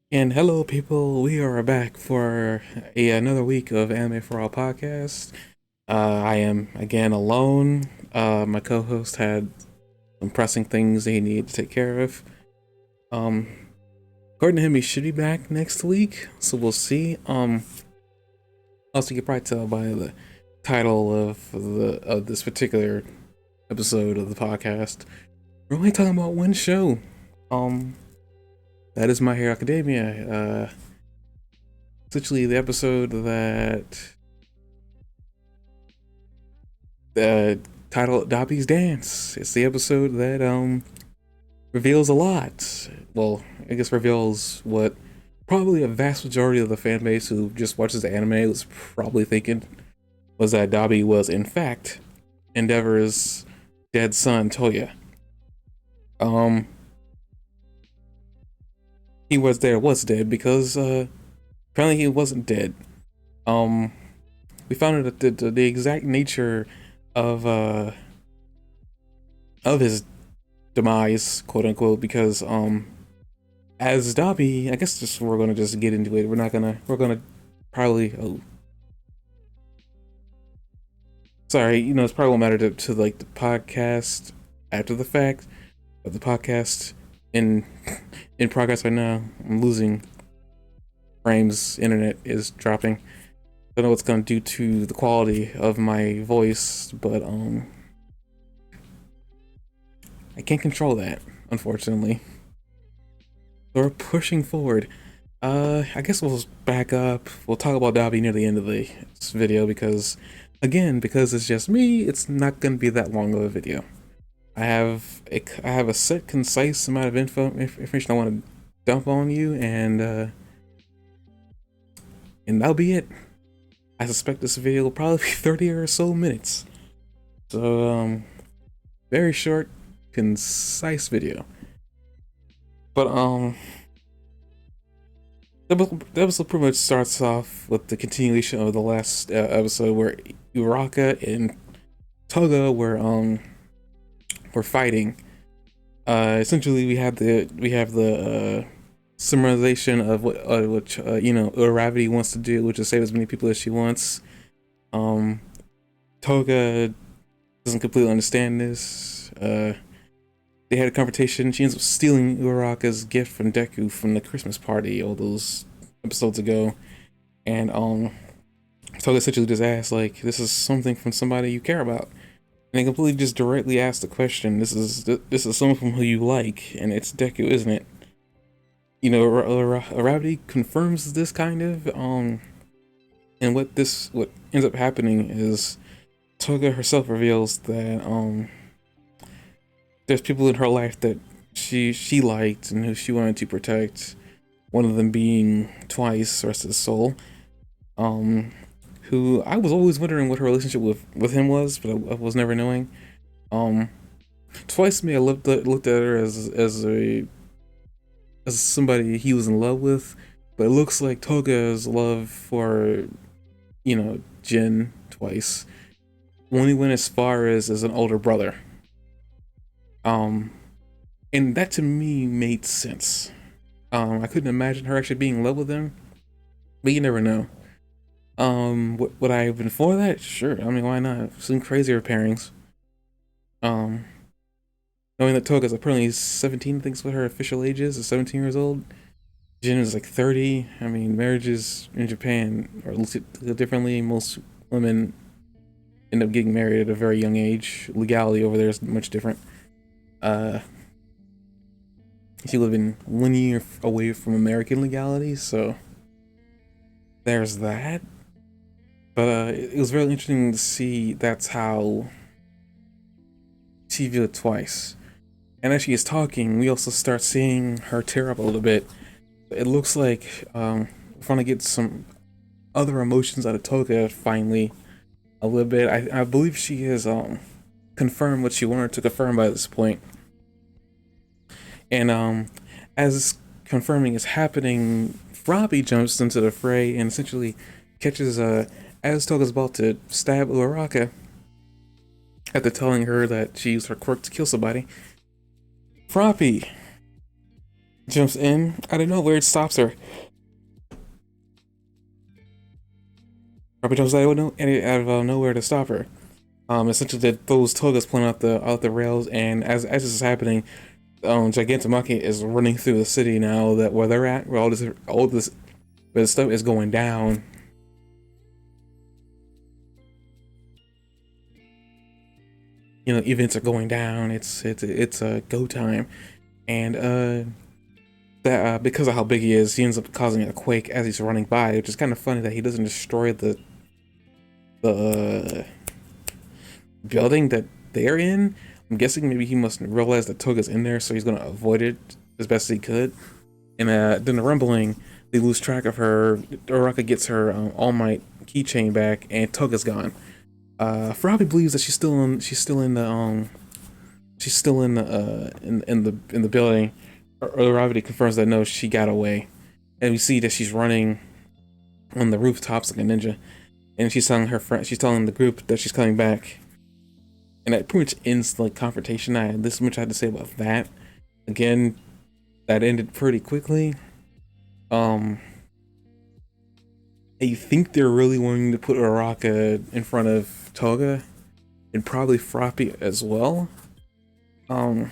And hello, people. We are back for another week of Anime4ALL podcast. I am again alone. My co-host had some pressing things that he needed to take care of. Um, According to him, he should be back next week, so we'll see. Also, you can probably tell by the title of this particular episode of the podcast, we're only talking about one show. Um, that is My Hero Academia. Essentially the episode that titled Dobby's Dance. It's the episode that reveals a lot. Well, I guess reveals what probably a vast majority of the fan base who just watches the anime was probably thinking was that Dobby was in fact Endeavor's dead son Toya. Um he was dead because apparently he wasn't dead. Um we found out that the exact nature of uh of his demise, quote unquote, because as Dobby, I guess just we're gonna just get into it. We're gonna probably sorry, it's probably won't matter to like the podcast after the fact, but the podcast in in progress right now. I'm losing frames, internet is dropping. I don't know what's gonna do to the quality of my voice, but I can't control that, unfortunately. So we're pushing forward. I guess we'll back up. We'll talk about Dobby near the end of this video because, again, because it's just me, it's not going to be that long of a video. I have a set, concise amount of information I want to dump on you, and that'll be it. I suspect this video will probably be 30 or so minutes. So, very short, concise video. But, the episode pretty much starts off with the continuation of the last episode where Uraka and Toga were fighting. Essentially, we have the summarization of what Uravity wants to do, which is save as many people as she wants. Toga doesn't completely understand this. They had a confrontation. She ends up stealing Uraraka's gift from Deku from the Christmas party all those episodes ago. And Toga essentially just asked, like, this is something from somebody you care about. And they completely just directly asked the question, this is someone from who you like, and it's Deku, isn't it? Gravity confirms this kind of, and what ends up happening is Toga herself reveals that there's people in her life that she liked and who she wanted to protect. One of them being Twice, rest of the soul. Who I was always wondering what her relationship with him was, but I was never knowing. Twice may have looked at her as somebody he was in love with, but it looks like Toga's love for Jin Twice only went as far as an older brother. And that to me made sense. I couldn't imagine her actually being in love with him, but you never know. Would I have been for that? Sure. I mean, why not? I've seen crazier pairings. Um, Knowing that Toga's apparently 17, I think is what her official age is 17 years old. Jin is like 30. I mean, marriages in Japan are looked at differently. Most women end up getting married at a very young age. Legality over there is much different. She living 1 year away from American legality, so there's that. But it was very interesting to see that's how she viewed it Twice. And as she is talking, we also start seeing her tear up a little bit. It looks like we're trying to get some other emotions out of Toga finally a little bit. I believe she has confirmed what she wanted to confirm by this point. And as confirming is happening, Robbie jumps into the fray and essentially catches as Toga's about to stab Uraraka after telling her that she used her quirk to kill somebody. Froppy jumps in out of nowhere, it stops her. Robert jumps out of nowhere to stop her. Essentially, that those togas pulling out the rails, and as this is happening, Gigantomachia is running through the city now that where they're at, where all this stuff is going down. You know, events are going down. It's go time, and that because of how big he is, he ends up causing a quake as he's running by, which is kind of funny that he doesn't destroy the building that they're in. I'm guessing maybe he must realize that Toga's in there, so he's gonna avoid it as best as he could. And then the rumbling, they lose track of her. Uraraka gets her All Might keychain back, and Toga's gone. Farabi believes that she's still in the building. Uraraka confirms that no, she got away, and we see that she's running on the rooftops like a ninja, and she's telling the group that she's coming back. And that pretty much ends like confrontation. This much I had to say about that. Again, that ended pretty quickly. I think they're really wanting to put Uraraka in front of Toga, and probably Froppy as well. I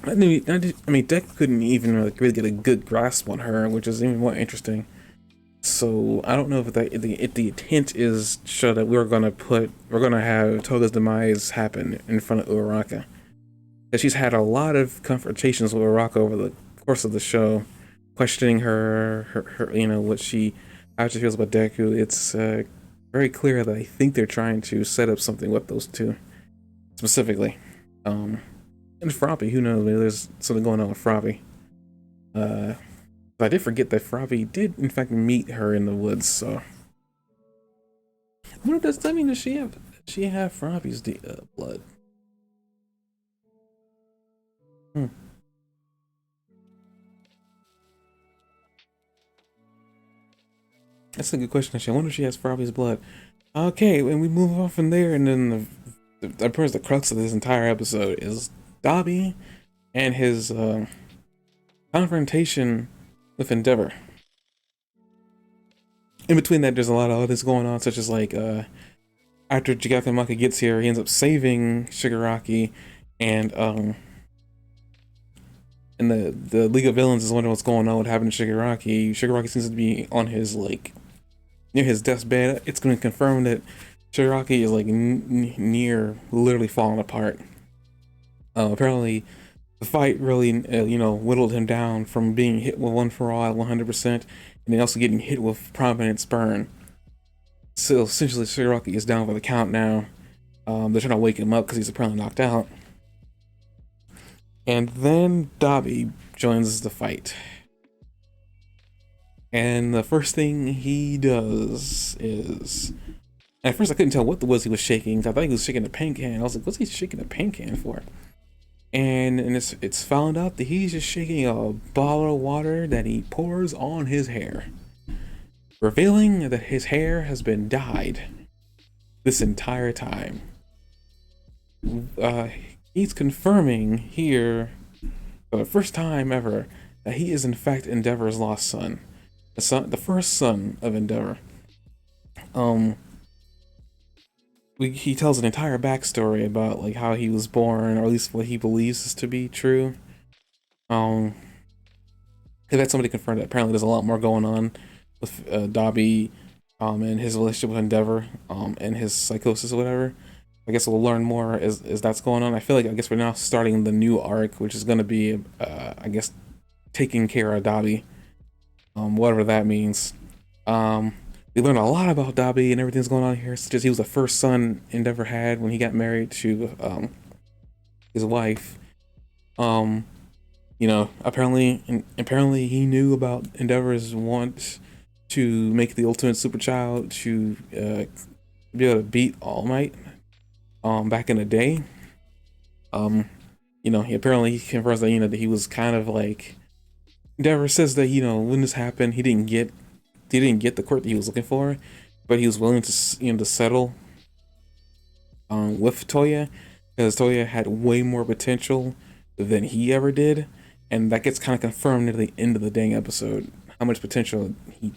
mean, Deck couldn't even really get a good grasp on her, which is even more interesting. So I don't know if the intent is to show that we're gonna have Toga's demise happen in front of Uraraka. Because she's had a lot of confrontations with Uraraka over the course of the show, questioning her how she feels about Deku. It's very clear that I think they're trying to set up something with those two specifically. And Froppy, who knows? Maybe there's something going on with Froppy. I did forget that Froppy did in fact meet her in the woods, so what does that mean? Does she have Froppy's blood? That's a good question, actually. I wonder if she has Froppy's blood. Okay, when we move on from there, and then the crux of this entire episode is Dabi and his confrontation with Endeavor. In between that, there's a lot of others going on, such as like after Gigantomachia gets here, he ends up saving Shigaraki, and the League of Villains is wondering what's going on, what happened to Shigaraki. Shigaraki seems to be on his near his deathbed. It's going to confirm that Shigaraki is like near literally falling apart. Apparently, the fight really whittled him down from being hit with One for All at 100%, and then also getting hit with Prominence Burn. So essentially, Shigaraki is down for the count now. They're trying to wake him up because he's apparently knocked out. And then Dabi joins the fight. And the first thing he does is... At first I couldn't tell what he was shaking. I thought he was shaking a paint can. I was like, what's he shaking a paint can for? And it's found out that he's just shaking a bottle of water that he pours on his hair, revealing that his hair has been dyed this entire time. He's confirming here for the first time ever that he is in fact Endeavor's lost son. The first son of Endeavor. He tells an entire backstory about like how he was born, or at least what he believes is to be true. Because that's somebody confirmed that apparently there's a lot more going on with Dabi, and his relationship with Endeavor, and his psychosis or whatever. I guess we'll learn more as that's going on. I guess we're now starting the new arc, which is going to be, I guess, taking care of Dabi, whatever that means. We learn a lot about Dabi and everything's going on here, such as he was the first son Endeavor had when he got married to his wife. Apparently he knew about Endeavor's want to make the ultimate super child to be able to beat All Might back in the day. He apparently confirms that that he was kind of like, Endeavor says that when this happened he didn't get the court that he was looking for, but he was willing to to settle with Toya, because Toya had way more potential than he ever did, and that gets kind of confirmed near the end of the dang episode. How much potential he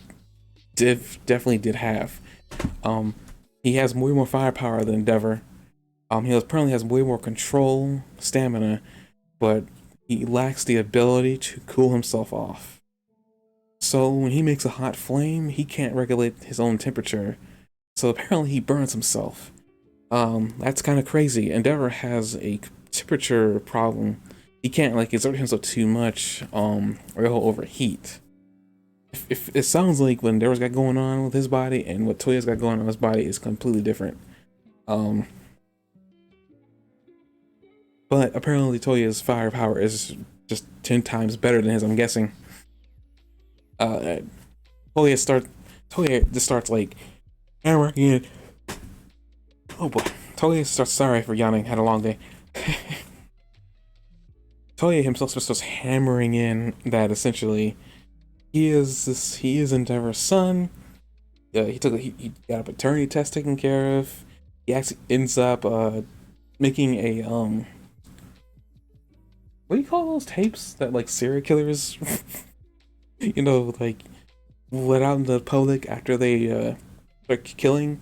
definitely did have. Um, he has way more firepower than Endeavor. He apparently has way more control, stamina, but he lacks the ability to cool himself off. So when he makes a hot flame, he can't regulate his own temperature. So apparently he burns himself. That's kind of crazy. Endeavor has a temperature problem. He can't like exert himself too much, or he'll overheat. If it sounds like what Endeavor's got going on with his body and what Toya's got going on with his body is completely different. But apparently Toya's firepower is just 10 times better than his, I'm guessing. Uh, Toya just starts like hammering in. Oh boy. Toya starts, sorry for yawning, had a long day. Toya himself just starts hammering in that essentially he is Endeavor's son. He got a paternity test taken care of. He actually ends up making a what do you call those tapes that like serial killers like let out in the public after they start killing?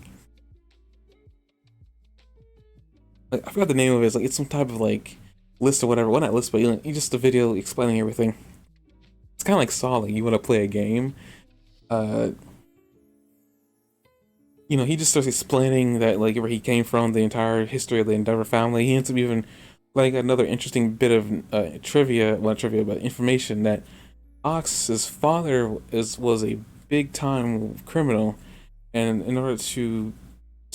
Like, I forgot the name of it. It's like it's some type of like list or whatever. Well, not list, but just a video explaining everything. It's kind of like Saw. Like you want to play a game. He just starts explaining that like where he came from, the entire history of the Endeavor family. He ends up even like another interesting bit of trivia, well, not trivia, but information that Ox's father was a big time criminal, and in order to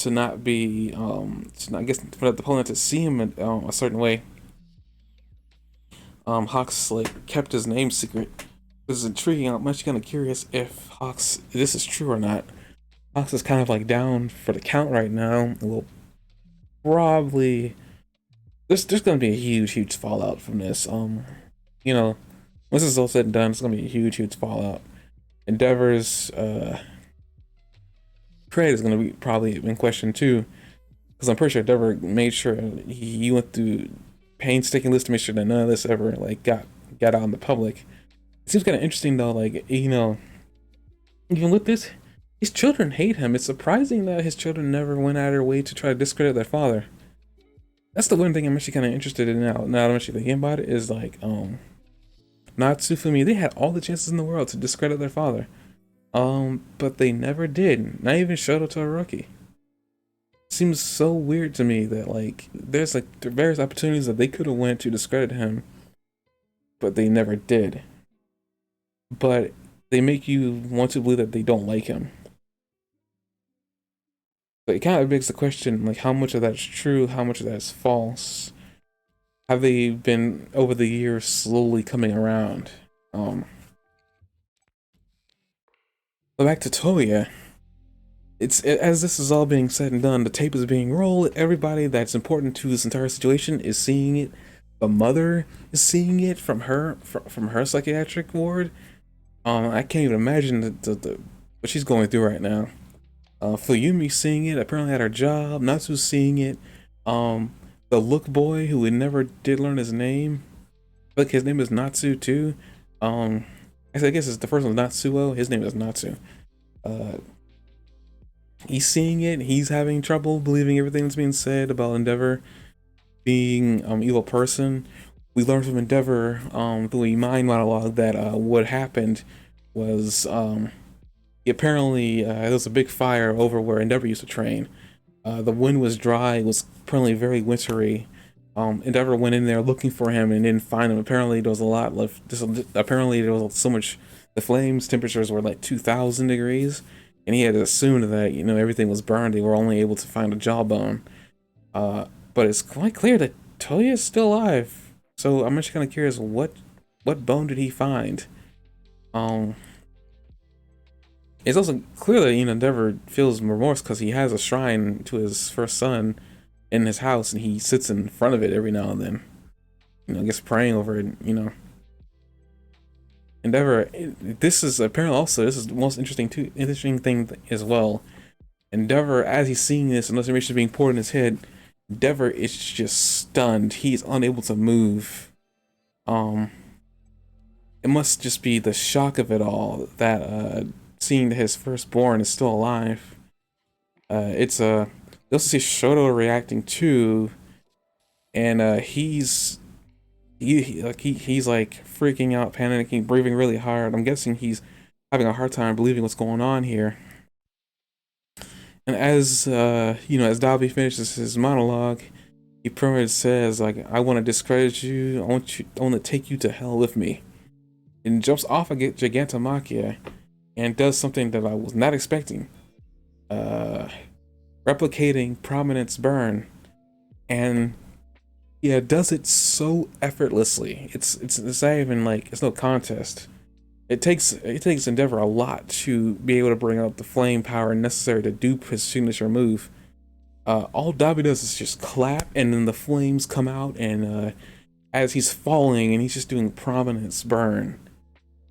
not be I guess for the opponent to see him a certain way, Hawks like kept his name secret. This is intriguing. I'm actually kind of curious if Hawks this is true or not. Hawks is kind of like down for the count right now. We'll probably there's gonna be a huge fallout from this. Once this is all said and done, it's gonna be a huge fallout. Endeavor's credit is gonna be probably in question too, because I'm pretty sure Endeavor made sure he went through painstaking list to make sure that none of this ever like got out in the public. It seems kind of interesting though, like even with this, his children hate him. It's surprising that his children never went out of their way to try to discredit their father. That's the one thing I'm actually kind of interested in now. Now I'm actually thinking about it is like, Natsu Fumi, they had all the chances in the world to discredit their father. But they never did. Not even Shoto Todoroki. Seems so weird to me that like there's like various opportunities that they could have went to discredit him, but they never did. But they make you want to believe that they don't like him. But it kind of begs the question, like, how much of that is true, how much of that is false? Have they been, over the years, slowly coming around? But back to Toya. As this is all being said and done, the tape is being rolled, everybody that's important to this entire situation is seeing it. The mother is seeing it from her psychiatric ward. I can't even imagine what she's going through right now. Fuyumi seeing it, apparently at her job. Natsu's seeing it. The look boy who we never did learn his name, but his name is Natsu too. I guess it's the first one, Natsuo. His name is Natsu. He's seeing it. He's having trouble believing everything that's being said about Endeavor being evil person. We learned from Endeavor through a mind monologue that what happened was apparently there was a big fire over where Endeavor used to train. The wind was dry. It was apparently very wintry. Endeavor went in there looking for him and didn't find him. Apparently there was a lot left. Apparently there was so much. The flames temperatures were like 2,000 degrees, and he had assumed that everything was burned. They were only able to find a jawbone. But it's quite clear that Toya is still alive. So I'm actually kind of curious, what bone did he find? It's also clear that Endeavor feels remorse because he has a shrine to his first son in his house, and he sits in front of it every now and then. I guess praying over it. Endeavor. This is apparently also the most interesting thing as well. Endeavor, as he's seeing this, and this information is being poured in his head, Endeavor is just stunned. He's unable to move. it must just be the shock of it all that seeing that his firstborn is still alive. It's you also see Shoto reacting too, and he's like freaking out, panicking, breathing really hard. I'm guessing he's having a hard time believing what's going on here. And as as Dabi finishes his monologue, he pretty much says like, "I want to discredit you. I want to take you to hell with me." And jumps off a Gigantomachia and does something that I was not expecting. Uh, Replicating Prominence Burn, and yeah, does it so effortlessly. It's not even like it's no contest. It takes Endeavor a lot to be able to bring out the flame power necessary to dupe his signature move. All Dabi does is just clap, and then the flames come out, and as he's falling, and he's just doing Prominence Burn.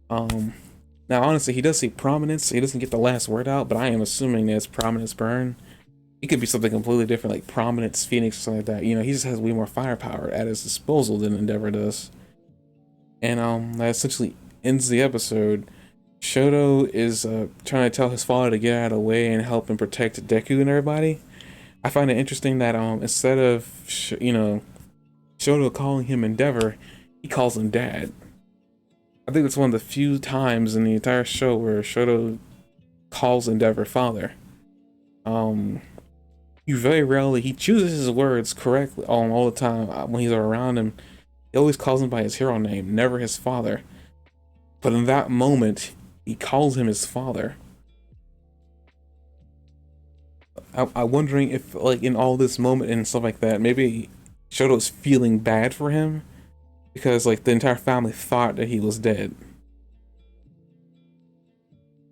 Um, Now honestly, he does say Prominence, so he doesn't get the last word out, but I am assuming that it's Prominence Burn. It could be something completely different, like Prominence Phoenix or something like that. He just has way more firepower at his disposal than Endeavor does. And that essentially ends the episode. Shoto is trying to tell his father to get out of the way and help him protect Deku and everybody. I find it interesting that instead of Shoto calling him Endeavor, he calls him Dad. I think that's one of the few times in the entire show where Shoto calls Endeavor father. Um, you very rarely he chooses his words correctly all the time when he's around him. He always calls him by his hero name, never his father. But in that moment, he calls him his father. I'm wondering if, like, in all this moment and stuff like that, maybe Shoto's feeling bad for him because, like, the entire family thought that he was dead.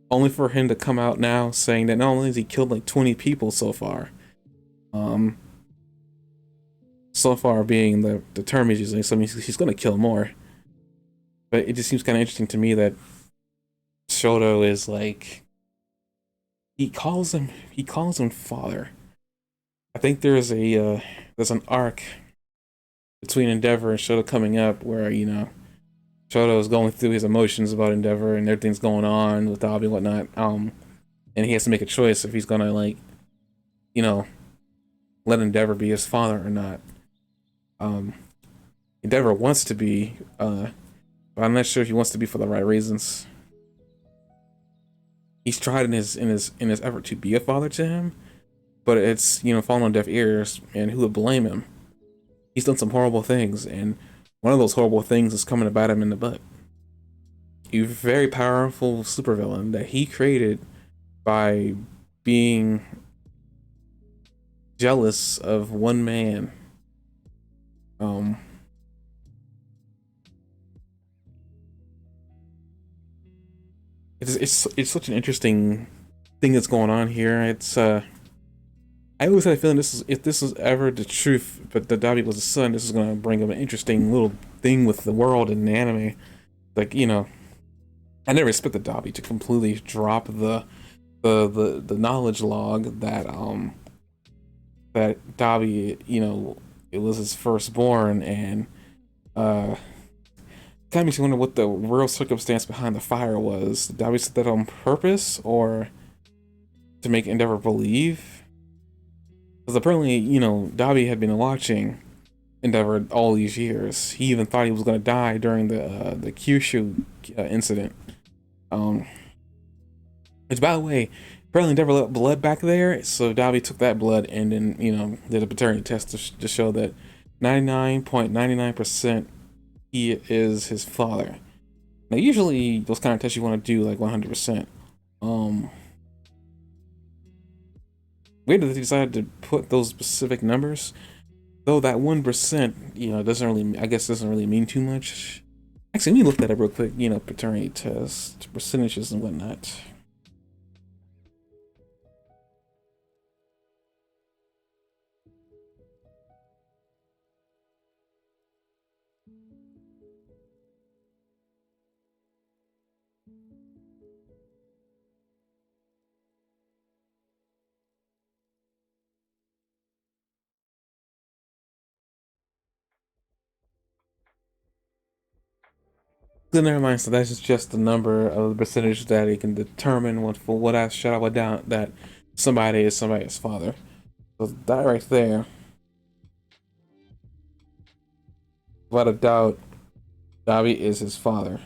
Only for him to come out now saying that not only has he killed like 20 people so far, um, so far being the term he's using, so he's gonna kill more. But it just seems kind of interesting to me that Shoto is like he calls him father. I think there's an arc between Endeavor and Shoto coming up where Shoto is going through his emotions about Endeavor and everything's going on with Dobby and whatnot. And he has to make a choice if he's gonna like you know let Endeavor be his father or not. Um, Endeavor wants to be, but I'm not sure if he wants to be for the right reasons. He's tried in his effort to be a father to him, but it's falling on deaf ears, and who would blame him? He's done some horrible things, and one of those horrible things is coming to bite him in the butt. A very powerful supervillain that he created by being jealous of one man. Um, it's such an interesting thing that's going on here. I always had a feeling if this is ever the truth, but the Dabi was the son, this is gonna bring up an interesting little thing with the world in the anime. Like I never expected Dabi to completely drop the knowledge log that Dabi it was his firstborn, and uh kind of makes you wonder what the real circumstance behind the fire was. Did Dabi set that on purpose or to make Endeavor believe? Because apparently, Dabi had been watching Endeavor all these years. He even thought he was going to die during the Kyushu incident. Um, which, by the way, apparently Endeavor let blood back there, so Dabi took that blood and then did a paternity test to show that 99.99% he is his father. Now, usually those kind of tests you want to do like 100%. Weird that they decided to put those specific numbers. Though that 1%, doesn't really, I guess, doesn't really mean too much. Actually, let me look that up real quick. Paternity test percentages and whatnot. So never mind. So that's just the number of the percentage that it can determine what for what I shut up down that somebody is somebody's father. So that right there, without a doubt, Dobby is his father.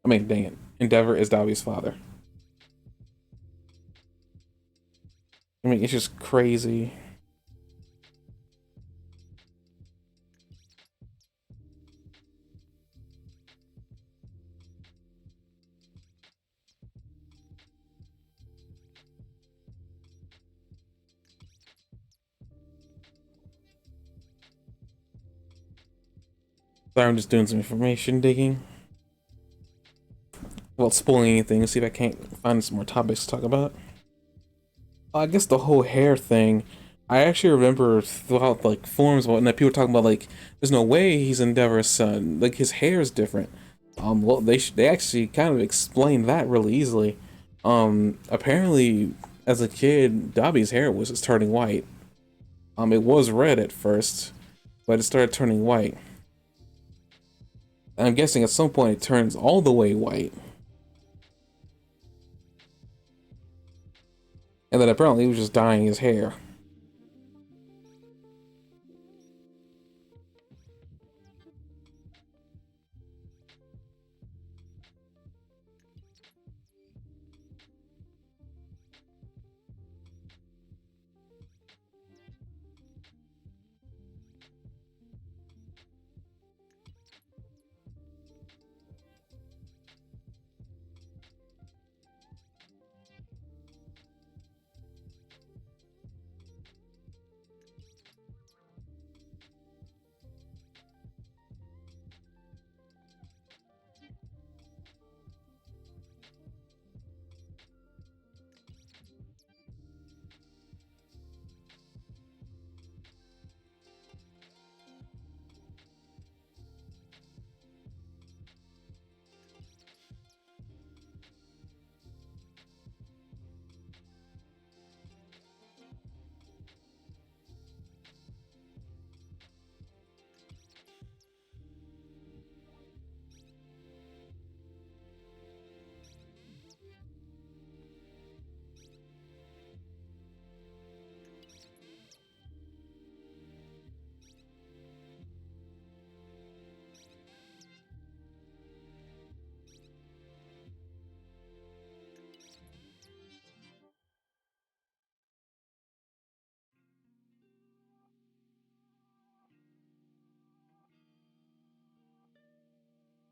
I mean, dang it, Endeavor is Dobby's father. I mean, it's just crazy. Sorry, I'm just doing some information digging. Without spoiling anything, see if I can't find some more topics to talk about. I guess the whole hair thing, I actually remember throughout like forums and whatnot, people talking about like, there's no way he's Endeavor's son. Like his hair is different. Well, they actually kind of explained that really easily. Apparently, as a kid, Dobby's hair was just turning white. It was red at first, but it started turning white. And I'm guessing at some point it turns all the way white. And then apparently he was just dyeing his hair.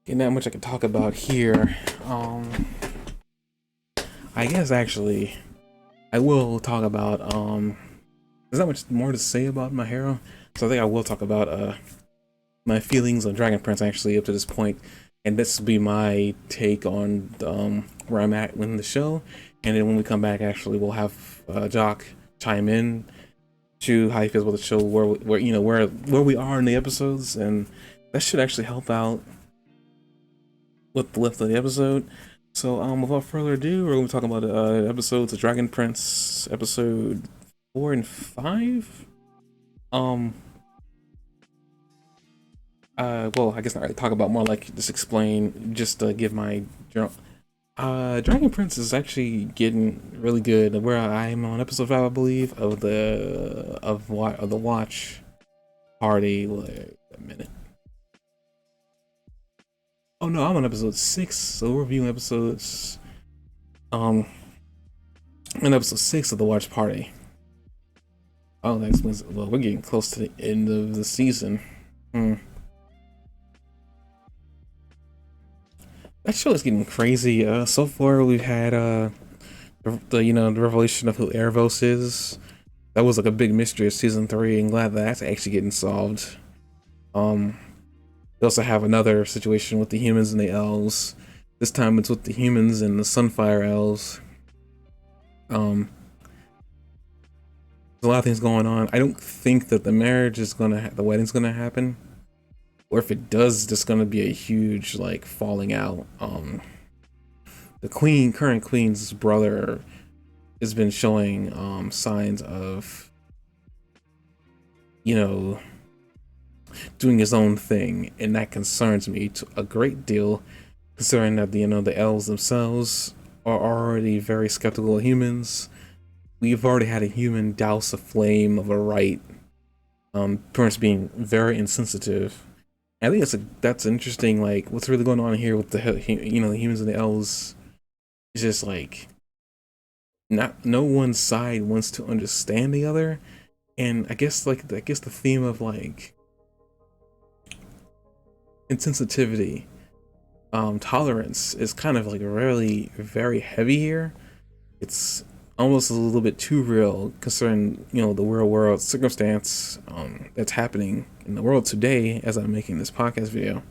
And not much I can talk about here. I guess actually I will talk about there's not much more to say about my hero. So I think I will talk about my feelings on Dragon Prince actually up to this point. And this will be my take on where I'm at in the show. And then when we come back actually we'll have Jock chime in to how he feels about the show, where you know where we are in the episodes, and that should actually help out with the length of the episode. So, without further ado, we're going to be talking about episodes of Dragon Prince, episode 4 and 5. Um, well, I guess not really talk about, more like just explain, just give my general. Dragon Prince is actually getting really good. Where I'm on episode 5, I believe, of the watch party. Wait a minute. Oh no, I'm on episode 6, so we're reviewing episodes in episode 6 of the watch party. Oh, that explains it. Well, we're getting close to the end of the season. That show is getting crazy. So far we've had the revelation of who Erebos is. That was like a big mystery of season 3, and glad that's actually getting solved. They also have another situation with the humans and the elves. This time it's with the humans and the Sunfire elves. There's a lot of things going on. I don't think that the marriage is the wedding's gonna happen, or if it does, there's gonna be a huge like falling out. The current queen's brother, has been showing signs of, you know, doing his own thing, and that concerns me to a great deal. considering that the elves themselves are already very skeptical of humans. We've already had a human douse a flame of a rite, pretty much being very insensitive. I think that's interesting. Like, what's really going on here with the the humans and the elves is just like not no one side wants to understand the other, and I guess the theme of like insensitivity, tolerance is kind of like really very heavy here. It's almost a little bit too real concerning the real world circumstance that's happening in the world today as I'm making this podcast video.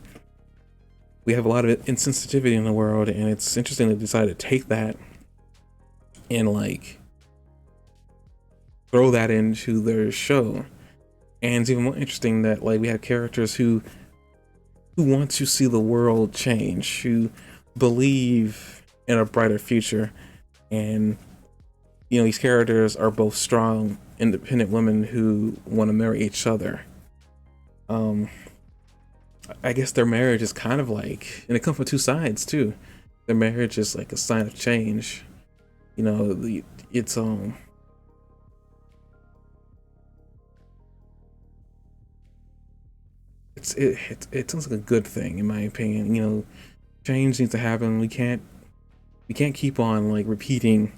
We have a lot of insensitivity in the world, and it's interesting to decide to take that and like throw that into their show. And it's even more interesting that like we have characters who want to see the world change, who believe in a brighter future. And these characters are both strong, independent women who want to marry each other. I guess their marriage is kind of like, and it comes from two sides too. Their marriage is like a sign of change. It's it sounds like a good thing in my opinion. Change needs to happen. We can't keep on like repeating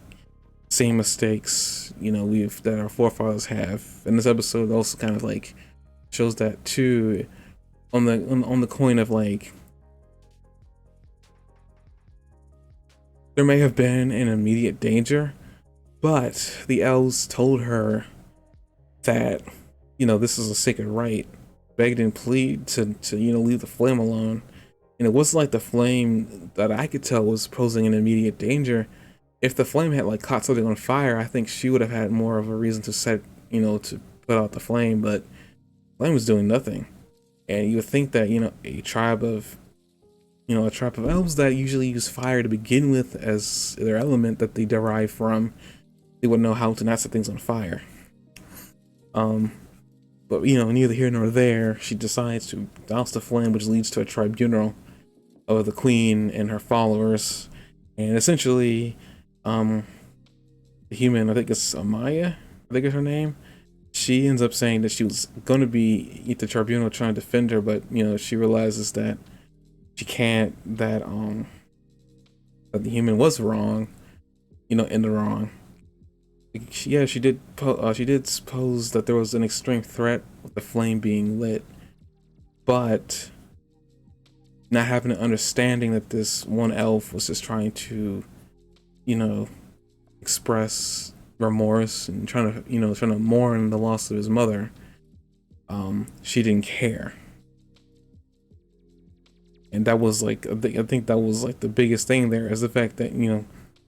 same mistakes that our forefathers have. And this episode also kind of like shows that too, on the coin of like there may have been an immediate danger, but the elves told her that this is a sacred right, begged and plead to leave the flame alone. And it wasn't like the flame that I could tell was posing an immediate danger. If the flame had like caught something on fire, I think she would have had more of a reason to to put out the flame, but the flame was doing nothing. And you would think that a tribe of elves that usually use fire to begin with as their element that they derive from, they would know how to not set things on fire. But neither here nor there. She decides to douse the flame, which leads to a tribunal of the queen and her followers. And essentially, the human, I think it's Amaya, I think is her name, she ends up saying that she was going to be at the tribunal trying to defend her, but she realizes that she can't, that the human was wrong, in the wrong. She did suppose that there was an extreme threat with the flame being lit, but not having an understanding that this one elf was just trying to express remorse and trying to mourn the loss of his mother, she didn't care. And that was like, I think that was like the biggest thing there, is the fact that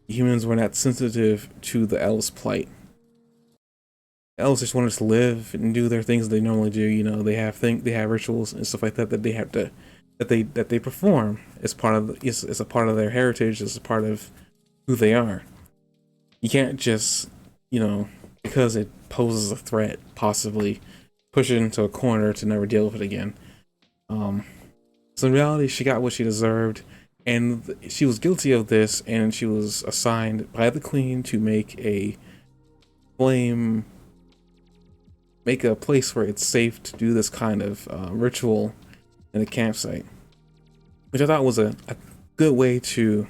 humans were not sensitive to the elves' plight. Elves just wanted to live and do their things they normally do. They have rituals and stuff like that that they have to that they perform as part of is a part of their heritage, as a part of who they are. You can't just because it poses a threat, possibly push it into a corner to never deal with it again. So in reality, she got what she deserved, and she was guilty of this, and she was assigned by the queen to make a place where it's safe to do this kind of ritual in a campsite, which I thought was a good way to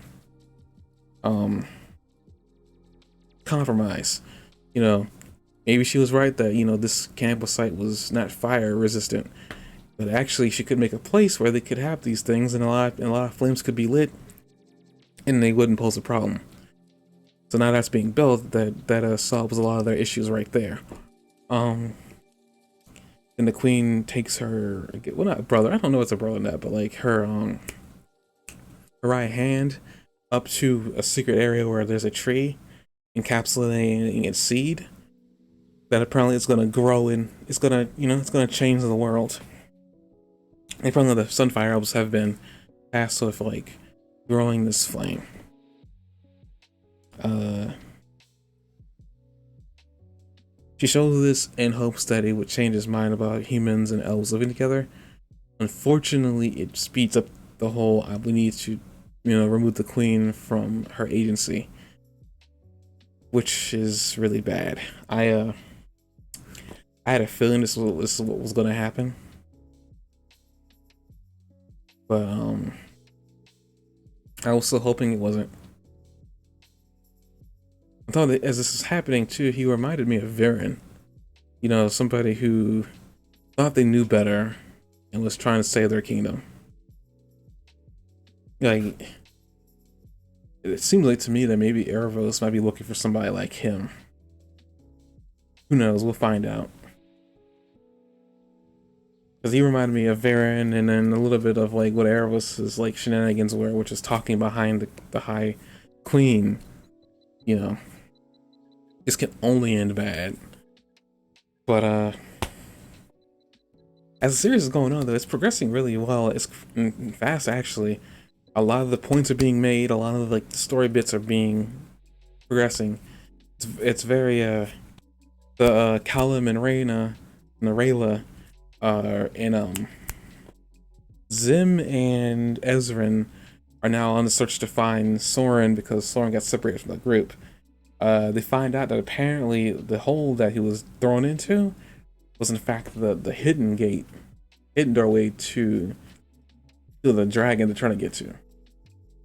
compromise. Maybe she was right that this campsite was not fire resistant, but actually she could make a place where they could have these things, and a lot of flames could be lit, and they wouldn't pose a problem. So now that's being built, that solves a lot of their issues right there. And the queen takes her, well, not brother, I don't know if it's a brother or not, but like her right hand up to a secret area where there's a tree encapsulating its seed that apparently is going to grow, and it's going to change the world. And apparently the Sunfire Elves have been tasked with like growing this flame. She shows this in hopes that it would change his mind about humans and elves living together. Unfortunately, it speeds up the whole we need to remove the queen from her agency, which is really bad. I had a feeling this is what was gonna happen, but I was still hoping it wasn't. I thought that as this was happening too, he reminded me of Viren. Somebody who thought they knew better and was trying to save their kingdom. Like, it seems like to me that maybe Erebos might be looking for somebody like him. Who knows? We'll find out. Because he reminded me of Varen, and then a little bit of like what Erebos' like shenanigans were, which is talking behind the High Queen. This can only end bad. But as the series is going on, though, it's progressing really well. It's fast, actually. A lot of the points are being made. A lot of like the story bits are being progressing. It's very the Callum and Rayla and Zim and Ezrin are now on the search to find Soren because Soren got separated from the group. They find out that apparently the hole that he was thrown into was in fact the hidden doorway to the dragon they're trying to get to.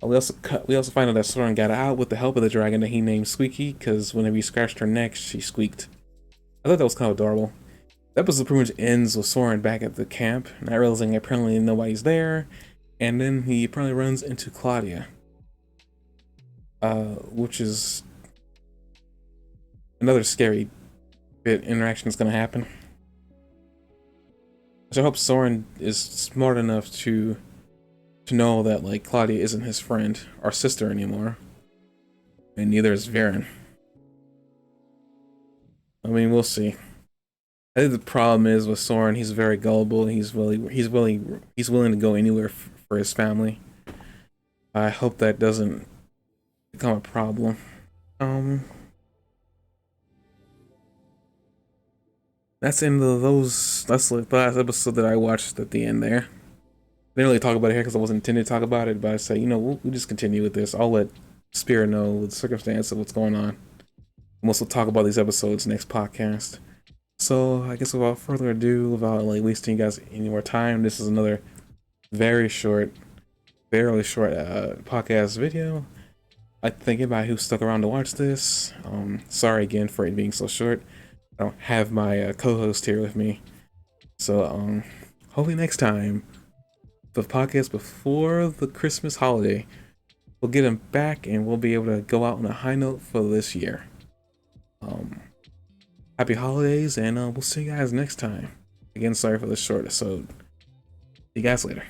We also find out that Soren got out with the help of the dragon that he named Squeaky, because whenever he scratched her neck, she squeaked. I thought that was kind of adorable. The episode pretty much ends with Soren back at the camp, not realizing apparently nobody's there, and then he apparently runs into Claudia, which is another scary bit interaction that's gonna happen. So I hope Soren is smart enough to know that like Claudia isn't his friend or sister anymore, and neither is Varen. I mean, we'll see. I think the problem is with Soren, he's very gullible. And he's willing to go anywhere for his family. I hope that doesn't become a problem. That's the end of those. That's like the last episode that I watched at the end there. I didn't really talk about it here because I wasn't intending to talk about it, but I said, we'll just continue with this. I'll let Spirit know the circumstance of what's going on. We'll also talk about these episodes next podcast. So I guess without further ado, without like wasting you guys any more time, this is another very short, barely short podcast video. I thank anybody who stuck around to watch this. Sorry again for it being so short. I don't have my co-host here with me, so hopefully next time, the podcast before the Christmas holiday, we'll get him back and we'll be able to go out on a high note for this year. Happy holidays, and we'll see you guys next time. Again, sorry for the short episode. See you guys later.